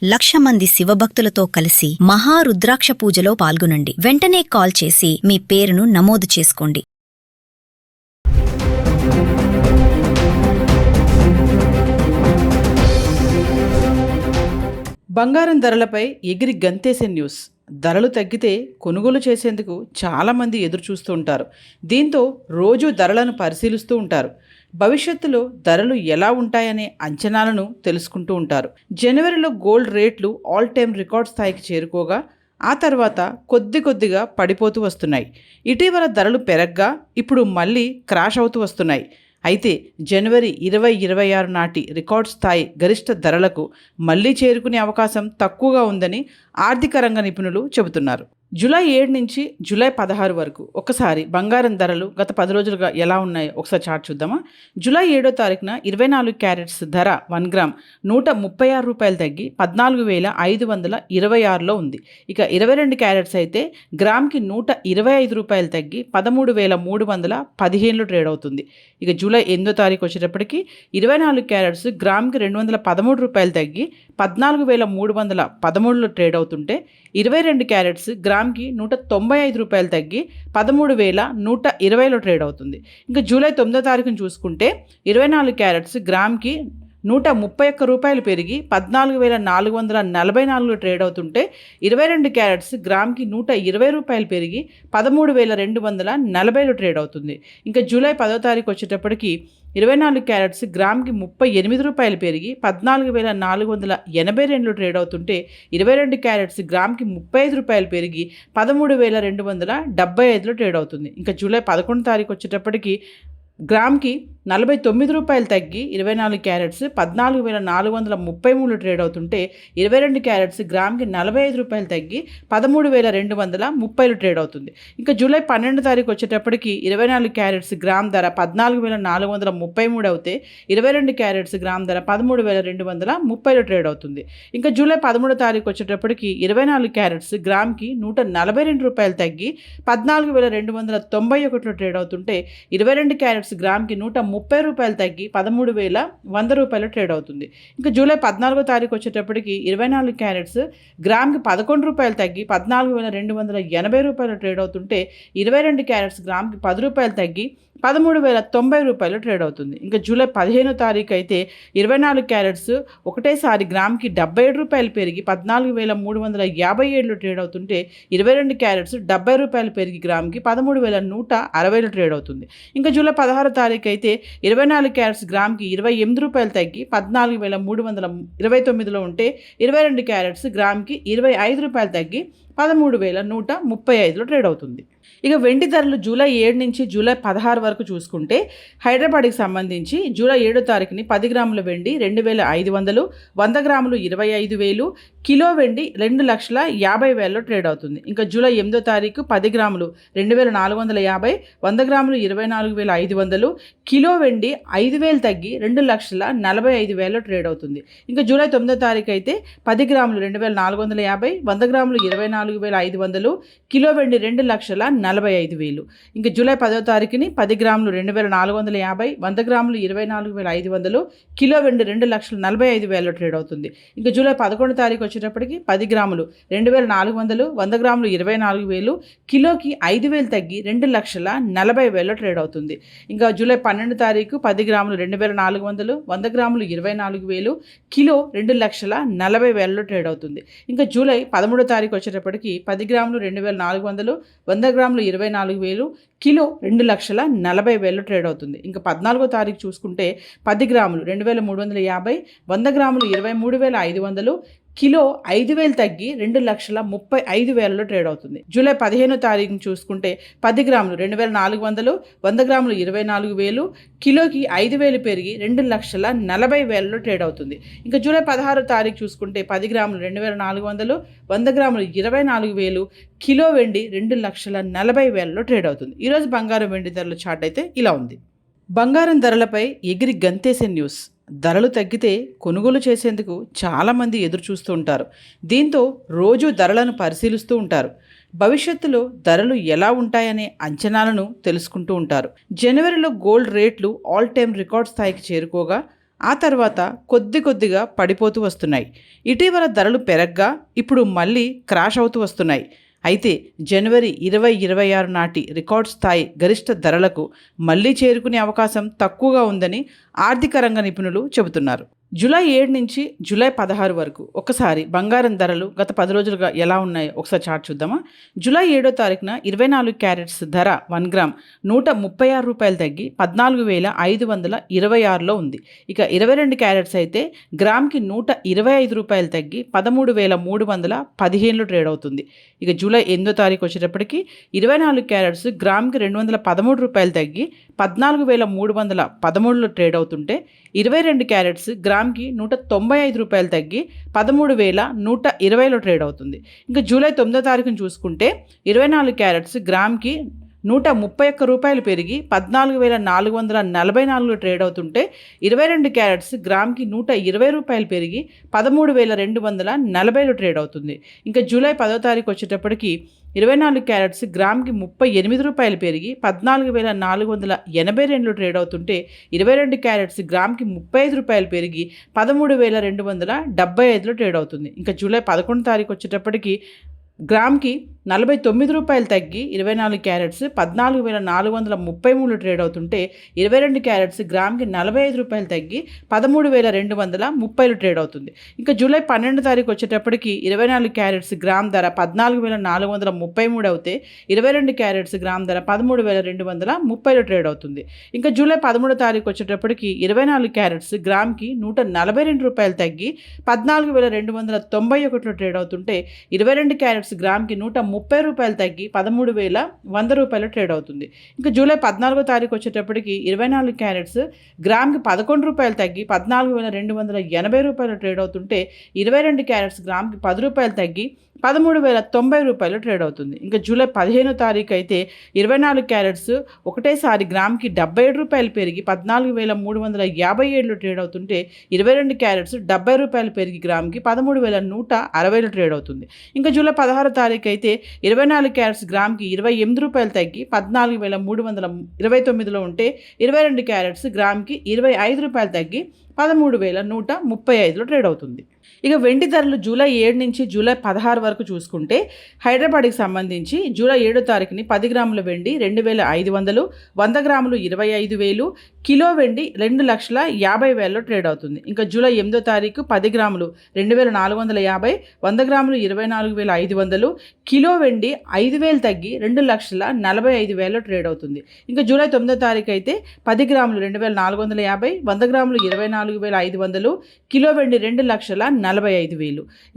1,00,000 మంది శివభక్తులతో కలిసి మహారుద్రాక్ష పూజలో పాల్గొనండి. వెంటనే కాల్ చేసి మీ పేరును నమోదు చేసుకోండి. బంగారం ధరలపై ఎగిరి గంతేసే న్యూస్. ధరలు తగ్గితే కొనుగోలు చేసేందుకు చాలామంది ఎదురు చూస్తూ ఉంటారు. దీంతో రోజు ధరలను పరిశీలిస్తూ ఉంటారు. భవిష్యత్తులో ధరలు ఎలా ఉంటాయనే అంచనాలను తెలుసుకుంటూ ఉంటారు. జనవరిలో గోల్డ్ రేట్లు ఆల్ టైమ్ రికార్డ్ స్థాయికి చేరుకోగా ఆ తర్వాత కొద్దిగా పడిపోతూ వస్తున్నాయి. ఇటీవల ధరలు పెరగ్గా ఇప్పుడు మళ్ళీ క్రాష్ అవుతూ వస్తున్నాయి. అయితే జనవరి 2026 నాటి రికార్డ్ స్థాయి గరిష్ట ధరలకు మళ్లీ చేరుకునే అవకాశం తక్కువగా ఉందని ఆర్థిక రంగ నిపుణులు చెబుతున్నారు. జూలై 7 నుంచి జూలై 16 వరకు ఒకసారి బంగారం ధరలు గత 10 రోజులుగా ఎలా ఉన్నాయో ఒకసారి చార్ట్ చూద్దామా. జూలై 7వ తారీఖున 24 క్యారెట్స్ ధర 1 గ్రామ్ ₹136 తగ్గి 14,526లో ఉంది. ఇక 22 క్యారెట్స్ అయితే గ్రామ్కి ₹125 తగ్గి 13,315లో ట్రేడ్ అవుతుంది. ఇక జూలై 8వ తారీఖు వచ్చేటప్పటికి 24 క్యారెట్స్ గ్రామ్కి ₹213 తగ్గి 14,313లో ట్రేడ్ అవుతుంటే 22 క్యారెట్స్ గ్రామ్కి ₹195 తగ్గి 13,120లో ట్రేడ్ అవుతుంది. ఇంకా జూలై 9వ తారీఖును చూసుకుంటే 24 క్యారెట్స్ గ్రామ్కి ₹131 పెరిగి 14,444లో ట్రేడ్ అవుతుంటే 22 క్యారెట్స్ గ్రామ్కి ₹120 పెరిగి 13,240లో ట్రేడ్ అవుతుంది. ఇంకా జూలై 10వ తారీఖు వచ్చేటప్పటికి 24 క్యారెట్స్ గ్రామ్కి ₹38 పెరిగి 14,482లో ట్రేడ్ అవుతుంటే 22 క్యారెట్స్ గ్రామ్కి ₹35 పెరిగి 13,275లో ట్రేడ్ అవుతుంది. ఇంకా జూలై 11 తారీఖు వచ్చేటప్పటికి గ్రామ్కి ₹49 తగ్గి 24 క్యారెట్స్ 14,433లో ట్రేడ్ అవుతుంటే 22 క్యారెట్స్ గ్రామ్కి ₹45 తగ్గి 13,230లో ట్రేడ్ అవుతుంది. ఇంకా జూలై 12 తారీఖు వచ్చేటప్పటికి 24 క్యారెట్స్ గ్రామ్ ధర 14,433 అవుతే 22 క్యారెట్స్ గ్రామ్ ధర 13,230లో ట్రేడ్ అవుతుంది. ఇంకా జూలై 13 తారీఖు వచ్చేటప్పటికి 24 క్యారెట్స్ గ్రామ్కి ₹142 తగ్గి 14,291లో ట్రేడ్ అవుతుంటే 22 క్యారెట్స్ గ్రామ్కి ₹130 తగ్గి 13,100 ట్రేడ్ అవుతుంది. ఇంకా జూలై 14వ తారీఖు వచ్చేటప్పటికి 24 క్యారెట్స్ గ్రామ్కి ₹11 తగ్గి 14,280 ట్రేడ్ అవుతుంటే 22 క్యారెట్స్ గ్రామ్కి ₹10 తగ్గి 13,090 ట్రేడ్ అవుతుంది. ఇంకా జూలై 15వ తారీఖు అయితే 24 క్యారెట్స్ ఒకటేసారి గ్రామ్కి ₹77 పెరిగి 14,357లో ట్రేడ్ అవుతుంటే 22 క్యారెట్స్ ₹70 పెరిగి గ్రామ్కి 13,160లో ట్రేడ్ అవుతుంది. ఇంకా జూలై 16వ తారీఖు అయితే 24 క్యారెట్స్ గ్రామ్కి ₹28 తగ్గి 14,329లో ఉంటే 22 క్యారెట్స్ గ్రామ్కి ₹25 తగ్గి 13,135లో ట్రేడ్ అవుతుంది. ఇక వెండి ధరలు జూలై 7 నుంచి జూలై 16 వరకు చూసుకుంటే హైదరాబాద్కి సంబంధించి జూలై 7వ తారీఖుని 10 గ్రాముల వెండి 2,500, 100 గ్రాములు 25,000, కిలో వెండి 2,50,000లో ట్రేడ్ అవుతుంది. ఇంకా జూలై 8వ తారీఖు 10 గ్రాములు 2,450, 100 గ్రాములు 24,500, కిలో వెండి 5,000 తగ్గి 2,45,000లో ట్రేడ్ అవుతుంది. ఇంకా జూలై 9వ తారీఖు అయితే 10 గ్రాములు 2,450, 100 గ్రాములు 24,500, కిలో వెండి 2,45,000. ఇంకా జూలై 10వ తారీఖుని 10 గ్రాములు 2,450, 100 గ్రాములు 24,500, కిలో వెండి 2,45,000లో ట్రేడ్ అవుతుంది. ఇంకా జూలై 11వ తారీఖు వచ్చేటప్పటికి 10 గ్రాములు 2,400, 100 గ్రాములు 24,000, కిలోకి 5,000 తగ్గి 2,40,000లో ట్రేడ్ అవుతుంది. ఇంకా జూలై 12వ తారీఖు 10 గ్రాములు 2,400, 100 గ్రాములు 24,000, కిలో 2,40,000లో ట్రేడ్ అవుతుంది. ఇంకా జూలై 13వ తారీఖు వచ్చేటప్పటికి 10 గ్రాములు 2,400, 100 గ్రాములు 24,000, కిలో 2,40,000లో ట్రేడ్ అవుతుంది. ఇంకా 14వ తారీఖు చూసుకుంటే 10 గ్రాములు 2,350, 100 గ్రాములు 23,500, కిలో 5,000 తగ్గి 2,35,000లో ట్రేడ్ అవుతుంది. జూలై 15వ తారీఖును చూసుకుంటే 10 గ్రాములు 2,400, 100 గ్రాములు 24,000, కిలోకి 5,000 పెరిగి 2,40,000లో ట్రేడ్ అవుతుంది. ఇంకా జూలై 16వ తారీఖు చూసుకుంటే 10 గ్రాములు 2,400, 100 గ్రాములు 24,000, కిలో వెండి 2,40,000లో ట్రేడ్ అవుతుంది. ఈరోజు బంగారం వెండి ధరల చార్ట్ అయితే ఇలా ఉంది. బంగారం ధరలపై ఎగిరి గంతేసే న్యూస్. ధరలు తగ్గితే కొనుగోలు చేసేందుకు చాలామంది ఎదురు చూస్తూ ఉంటారు. దీంతో రోజు ధరలను పరిశీలిస్తూ ఉంటారు. భవిష్యత్తులో ధరలు ఎలా ఉంటాయనే అంచనాలను తెలుసుకుంటూ ఉంటారు. జనవరిలో గోల్డ్ రేట్లు ఆల్ టైమ్ రికార్డ్ స్థాయికి చేరుకోగా ఆ తర్వాత కొద్దిగా పడిపోతూ వస్తున్నాయి. ఇటీవల ధరలు పెరగ్గా ఇప్పుడు మళ్ళీ క్రాష్ అవుతూ వస్తున్నాయి. అయితే జనవరి 2026 నాటి రికార్డ్ స్థాయి గరిష్ట ధరలకు మళ్లీ చేరుకునే అవకాశం తక్కువగా ఉందని ఆర్థిక రంగ నిపుణులు చెబుతున్నారు. జూలై 7 నుంచి జూలై 16 వరకు ఒకసారి బంగారం ధరలు గత 10 రోజులుగా ఎలా ఉన్నాయో ఒకసారి చార్ట్ చూద్దామా. జూలై 7వ తారీఖున 24 క్యారెట్స్ ధర 1 గ్రామ్ ₹136 తగ్గి 14,526లో ఉంది. ఇక 22 క్యారెట్స్ అయితే గ్రామ్కి ₹125 తగ్గి 13,315లో ట్రేడ్ అవుతుంది. ఇక జూలై 8వ తారీఖు వచ్చేటప్పటికి 24 క్యారెట్స్ గ్రామ్కి ₹213 తగ్గి 14,313లో ట్రేడ్ అవుతుంటే 22 క్యారెట్స్ గ్రామ్కి ₹195 తగ్గి 13,120లో ట్రేడ్ అవుతుంది. ఇంకా జూలై 9వ తారీఖును చూసుకుంటే 24 క్యారెట్స్ గ్రామ్కి ₹131 పెరిగి 14,444లో ట్రేడ్ అవుతుంటే 22 క్యారెట్స్ గ్రామ్కి ₹120 పెరిగి 13,240లో ట్రేడ్ అవుతుంది. ఇంకా జూలై 10వ తారీఖు వచ్చేటప్పటికి 24 క్యారెట్స్ గ్రామ్కి ₹38 పెరిగి 14,482లో ట్రేడ్ అవుతుంటే 22 క్యారెట్స్ గ్రామ్కి ₹35 పెరిగి 13,275లో ట్రేడ్ అవుతుంది. ఇంకా జూలై 11 తారీఖు వచ్చేటప్పటికి గ్రామ్కి ₹49 తగ్గి 24 క్యారెట్స్ 14,433లో ట్రేడ్ అవుతుంటే 22 క్యారెట్స్ గ్రామ్కి ₹45 తగ్గి 13,230లో ట్రేడ్ అవుతుంది. ఇంకా జూలై 12 తారీఖు వచ్చేటప్పటికి 24 క్యారెట్స్ గ్రామ్ ధర 14,433 అవుతే 22 క్యారెట్స్ గ్రామ్ ధర 13,230లో ట్రేడ్ అవుతుంది. ఇంకా జూలై 13 తారీఖు వచ్చేటప్పటికి 24 క్యారెట్స్ గ్రామ్కి ₹142 తగ్గి 14,291లో ట్రేడ్ అవుతుంటే 22 క్యారెట్స్ గ్రామ్కి ₹130 తగ్గి 13,100 ట్రేడ్ అవుతుంది. ఇంకా జూలై 14వ తారీఖు వచ్చేటప్పటికి 24 క్యారెట్స్ గ్రామ్కి ₹11 తగ్గి 14,280 ట్రేడ్ అవుతుంటే 22 క్యారెట్స్ గ్రామ్కి ₹10 తగ్గి 13,090 ట్రేడ్ అవుతుంది. ఇంకా జూలై 15వ తారీఖు అయితే 24 క్యారెట్స్ ఒకటేసారి గ్రామ్కి ₹77 పెరిగి 14,357లో ట్రేడ్ అవుతుంటే 22 క్యారెట్స్ ₹70 పెరిగి గ్రామ్కి 13,160లో ట్రేడ్ అవుతుంది. ఇంకా జూలై 16వ తారీఖు అయితే 24 క్యారెట్స్ గ్రామ్కి ₹28 తగ్గి 14,329లో ఉంటే 22 క్యారెట్స్ గ్రామ్కి ₹25 తగ్గి 13,135లో ట్రేడ్ అవుతుంది. ఇక వెండి ధరలు జూలై 7 నుంచి జూలై 16 వరకు చూసుకుంటే హైదరాబాద్కి సంబంధించి జూలై 7వ తారీఖుని 10 గ్రాముల వెండి 2,500, 100 గ్రాములు 25,000, కిలో వెండి 2,50,000లో ట్రేడ్ అవుతుంది. ఇంకా జూలై 8వ తారీఖు 10 గ్రాములు 2,450, 100 గ్రాములు 24,500, కిలో వెండి 5,000 తగ్గి 2,45,000లో ట్రేడ్ అవుతుంది. ఇంకా జూలై 9వ తారీఖు అయితే 10 గ్రాములు 2,450, 100 గ్రాములు 24,500, కిలో వెండి 2,45,000.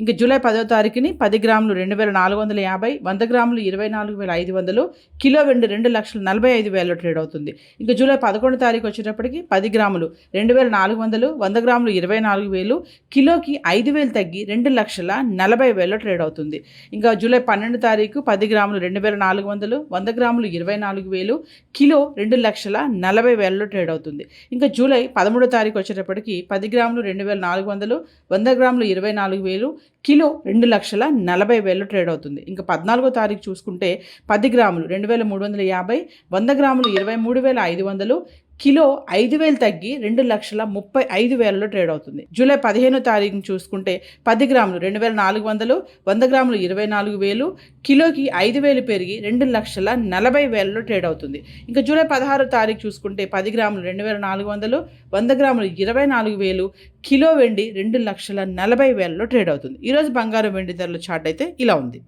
ఇంకా జూలై 10వ తారీఖుని 10 గ్రాములు 2,450, 100 గ్రాములు 24,500, కిలో వెండి 2,45,000లో ట్రేడ్ అవుతుంది. ఇంకా జూలై 11వ తారీఖు వచ్చేటప్పటికి 10 గ్రాములు 2,400, 100 గ్రాములు 24,000, కిలోకి 5,000 తగ్గి 2,40,000లో ట్రేడ్ అవుతుంది. ఇంకా జూలై 12వ తారీఖు 10 గ్రాములు 2,400, 100 గ్రాములు 24,000, కిలో 2,40,000లో ట్రేడ్ అవుతుంది. ఇంకా జూలై 13వ తారీఖు వచ్చేటప్పటికి 10 గ్రాములు 2,400, 100 గ్రాములు 24,000, కిలో 2,40,000లో ట్రేడ్ అవుతుంది. ఇంకా 14వ తారీఖు చూసుకుంటే 10 గ్రాములు 2,350, 100 గ్రాములు 23,500, కిలో 5,000 తగ్గి 2,35,000లో ట్రేడ్ అవుతుంది. జూలై 15వ తారీఖుని చూసుకుంటే 10 గ్రాములు 2,400, 100 గ్రాములు 24,000, కిలోకి 5,000 పెరిగి 2,40,000లో ట్రేడ్ అవుతుంది. ఇంకా జూలై 16వ తారీఖు చూసుకుంటే 10 గ్రాములు 2,400, 100 గ్రాములు 24,000, కిలో వెండి 2,40,000లో ట్రేడ్ అవుతుంది. ఈరోజు బంగారం వెండి ధరల చార్ట్ అయితే ఇలా ఉంది.